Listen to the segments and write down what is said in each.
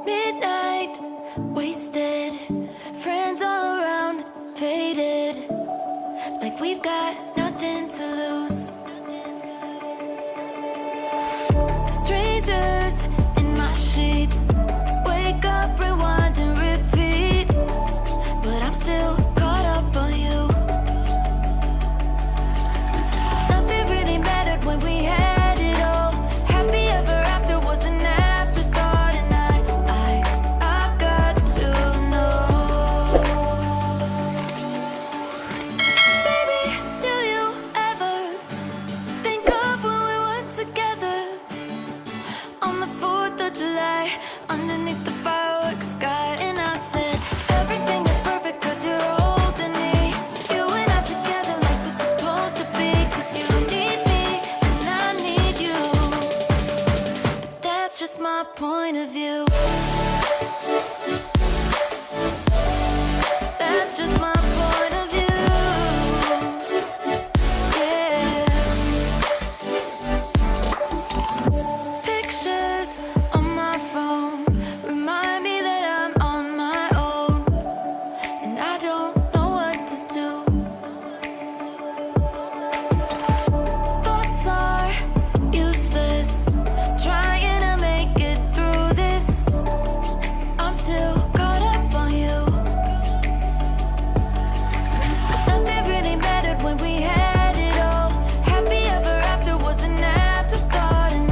Midnight, wasted, friends all around, faded, like we've got nothing to lose. Strangers in my sheets, wake up, rewind and repeat, but I'm still caught up on you. Nothing really mattered when we had it all. Happy ever after was an afterthought, and I've got to know. Baby, do you ever think of when we were together on the 4th of July, underneath the fireworks sky? And I said, everything is perfect 'cause you're holding me. You and I together like we're supposed to be, 'cause you need me and I need you. But that's just my point of view. That's just my point of view. Yeah. Pictures on my phone remind me that I'm on my own, and I don't know what to do. Thoughts are useless, trying to make it through this. I'm still caught up on you. Nothing really mattered when we had it all. Happy ever after was an afterthought, and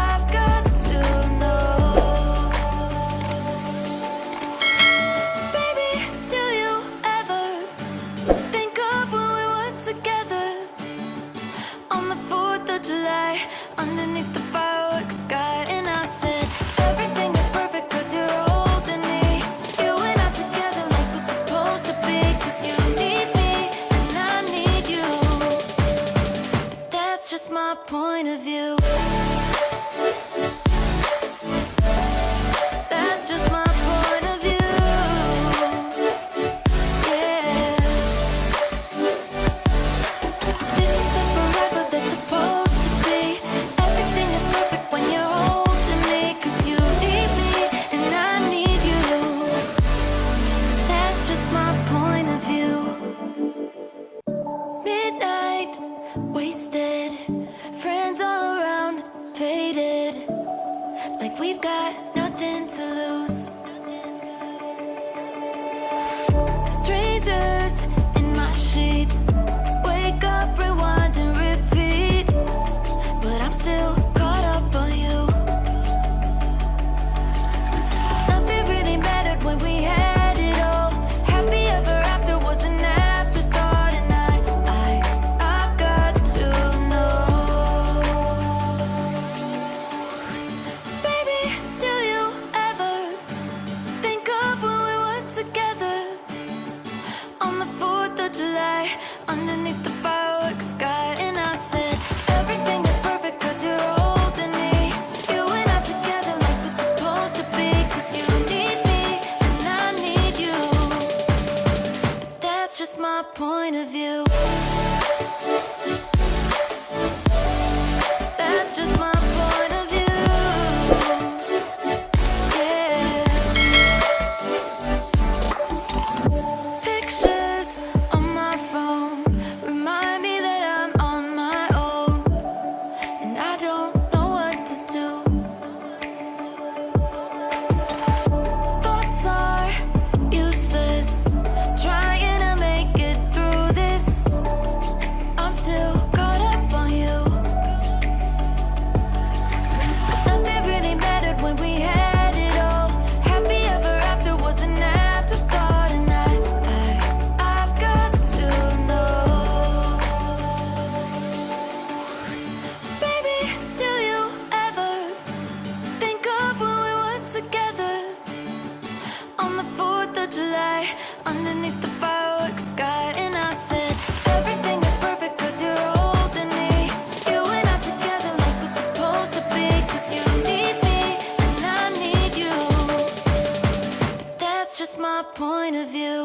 I've got to know. Baby, do you ever think of when we were together on the 4th of July, underneath the fireworks sky? And I said, everything is perfect 'cause you're holding me. You and I together like we're supposed to be, 'cause you need me and I need you. That's just my point of view. That's just my point of view. Yeah. This is the forever that's supposed to be. Everything is perfect when you're holding me, 'cause you need me and I need you. That's just my point of view. Midnight, wasted, friends all around, faded, like we've got nothing to lose. Strangers in my sheets, wake up, rewind and repeat, but I'm still caught up on you. Nothing really mattered when we had it all. Happy ever after was an afterthought, and I've got to know. Baby, do you ever think of when we were together on the 4th of July, underneath the fireworks sky? And I said, everything is perfect 'cause you're holding me. You and I together like we're supposed to be, 'cause you need me and I need you. But that's just my point of view. That's just my point of view. Yeah. Pictures on my phone remind me that I'm on my own, and I don't know what to do. Thoughts are useless, trying to make it through this. I'm still caught up on you. Nothing really mattered when we had it all. Happy ever after was an afterthought, and I've got to know. Baby, do you ever think of when we were together on the 4th of July, underneath the fireworks sky? And I said, everything is perfect 'cause you're holding me. You and I together like we're supposed to be, 'cause you need me and I need you. But that's just my point of view.